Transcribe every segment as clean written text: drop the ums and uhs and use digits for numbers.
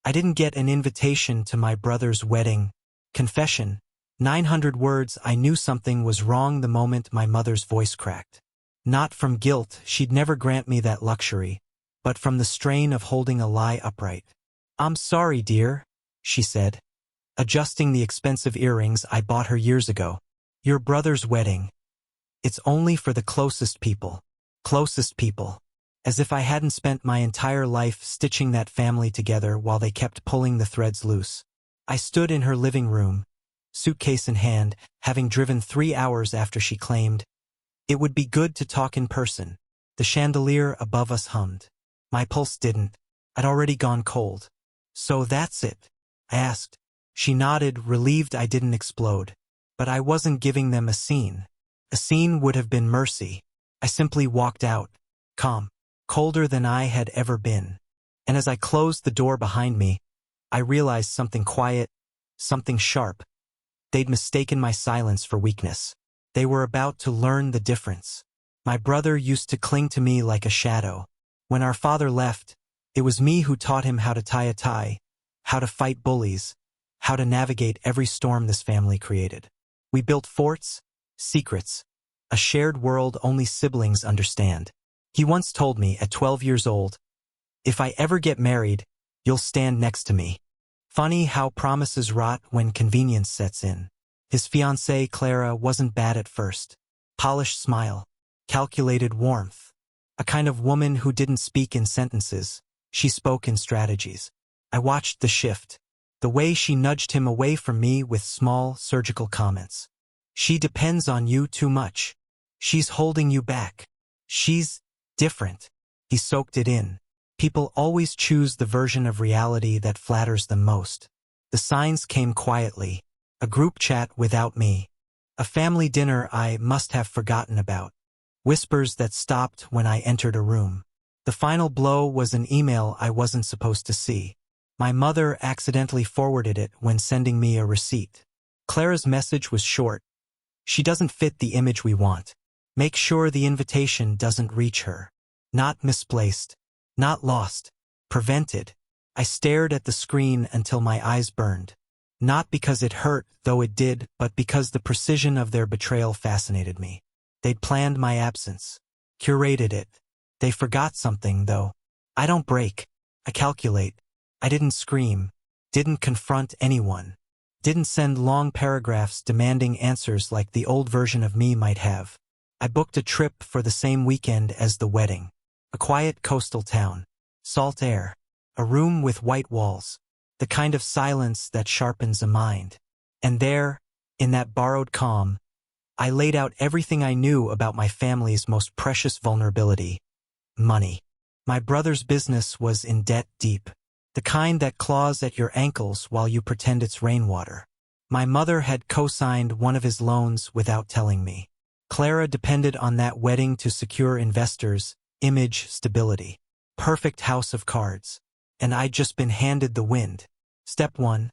I didn't get an invitation to my brother's wedding. Confession. 900 words. I knew something was wrong the moment my mother's voice cracked. Not from guilt, she'd never grant me that luxury, but from the strain of holding a lie upright. "I'm sorry, dear," she said, adjusting the expensive earrings I bought her years ago. "Your brother's wedding. It's only for the closest people." Closest people. As if I hadn't spent my entire life stitching that family together while they kept pulling the threads loose. I stood in her living room, suitcase in hand, having driven 3 hours after she claimed, "It would be good to talk in person." The chandelier above us hummed. My pulse didn't. I'd already gone cold. "So that's it?" I asked. She nodded, relieved I didn't explode. But I wasn't giving them a scene. A scene would have been mercy. I simply walked out, calm, colder than I had ever been. And as I closed the door behind me, I realized something quiet, something sharp. They'd mistaken my silence for weakness. They were about to learn the difference. My brother used to cling to me like a shadow. When our father left, it was me who taught him how to tie a tie, how to fight bullies, how to navigate every storm this family created. We built forts, secrets, a shared world only siblings understand. He once told me at 12 years old, "If I ever get married, you'll stand next to me." Funny how promises rot when convenience sets in. His fiancée, Clara, wasn't bad at first. Polished smile, calculated warmth. A kind of woman who didn't speak in sentences. She spoke in strategies. I watched the shift. The way she nudged him away from me with small, surgical comments. "She depends on you too much. She's holding you back. She's different." He soaked it in. People always choose the version of reality that flatters them most. The signs came quietly. A group chat without me. A family dinner I must have forgotten about. Whispers that stopped when I entered a room. The final blow was an email I wasn't supposed to see. My mother accidentally forwarded it when sending me a receipt. Clara's message was short. "She doesn't fit the image we want. Make sure the invitation doesn't reach her." Not misplaced. Not lost. Prevented. I stared at the screen until my eyes burned. Not because it hurt, though it did, but because the precision of their betrayal fascinated me. They'd planned my absence. Curated it. They forgot something, though. I don't break. I calculate. I didn't scream. Didn't confront anyone. Didn't send long paragraphs demanding answers like the old version of me might have. I booked a trip for the same weekend as the wedding. A quiet coastal town. Salt air. A room with white walls. The kind of silence that sharpens a mind. And there, in that borrowed calm, I laid out everything I knew about my family's most precious vulnerability. Money. My brother's business was in debt deep. The kind that claws at your ankles while you pretend it's rainwater. My mother had co-signed one of his loans without telling me. Clara depended on that wedding to secure investors, image, stability. Perfect house of cards. And I'd just been handed the wind. Step 1.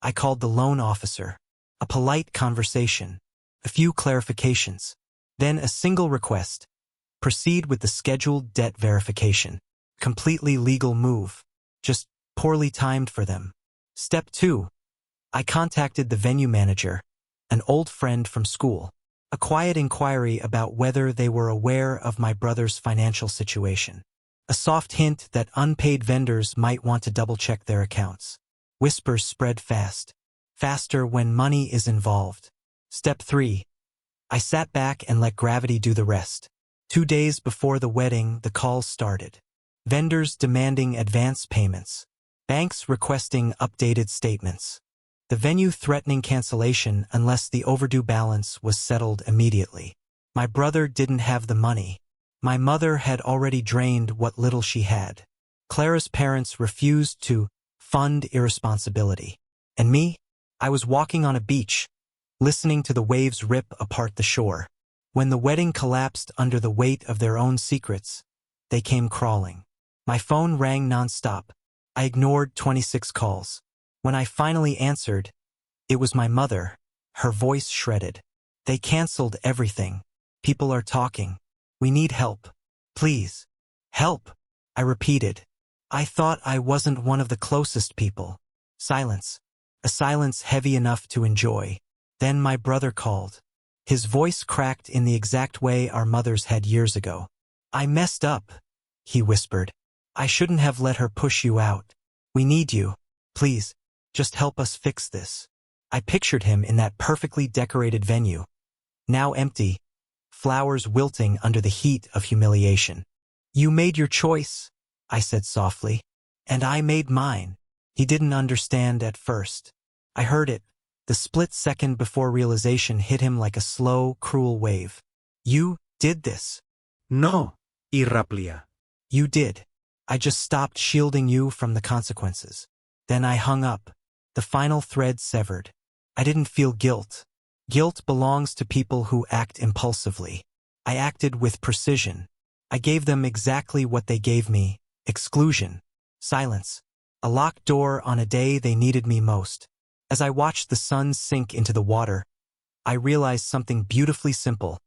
I called the loan officer. A polite conversation. A few clarifications. Then a single request. Proceed with the scheduled debt verification. Completely legal move. Just poorly timed for them. Step 2. I contacted the venue manager, an old friend from school. A quiet inquiry about whether they were aware of my brother's financial situation. A soft hint that unpaid vendors might want to double-check their accounts. Whispers spread fast. Faster when money is involved. Step 3. I sat back and let gravity do the rest. 2 days before the wedding, the calls started. Vendors demanding advance payments. Banks requesting updated statements. The venue threatening cancellation unless the overdue balance was settled immediately. My brother didn't have the money. My mother had already drained what little she had. Clara's parents refused to fund irresponsibility. And me? I was walking on a beach, listening to the waves rip apart the shore. When the wedding collapsed under the weight of their own secrets, they came crawling. My phone rang nonstop. I ignored 26 calls. When I finally answered, it was my mother, her voice shredded. "They canceled everything. People are talking. We need help. Please. Help," I repeated. I thought I wasn't one of the closest people. Silence. A silence heavy enough to enjoy. Then my brother called. His voice cracked in the exact way our mothers had years ago. I messed up, he whispered. I shouldn't have let her push you out. We need you. Please, just help us fix this. I pictured him in that perfectly decorated venue. Now empty, flowers wilting under the heat of humiliation. You made your choice, I said softly. And I made mine. He didn't understand at first. I heard it, the split second before realization hit him like a slow, cruel wave. You did this. No, Irraplia. You did. I just stopped shielding you from the consequences. Then I hung up, the final thread severed. I didn't feel guilt. Guilt belongs to people who act impulsively. I acted with precision. I gave them exactly what they gave me: exclusion, silence, a locked door on a day they needed me most. As I watched the sun sink into the water, I realized something beautifully simple.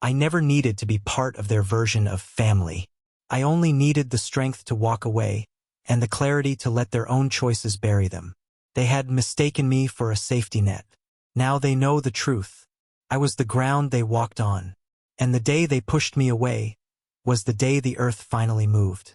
I never needed to be part of their version of family. I only needed the strength to walk away, and the clarity to let their own choices bury them. They had mistaken me for a safety net. Now they know the truth. I was the ground they walked on, and the day they pushed me away was the day the earth finally moved.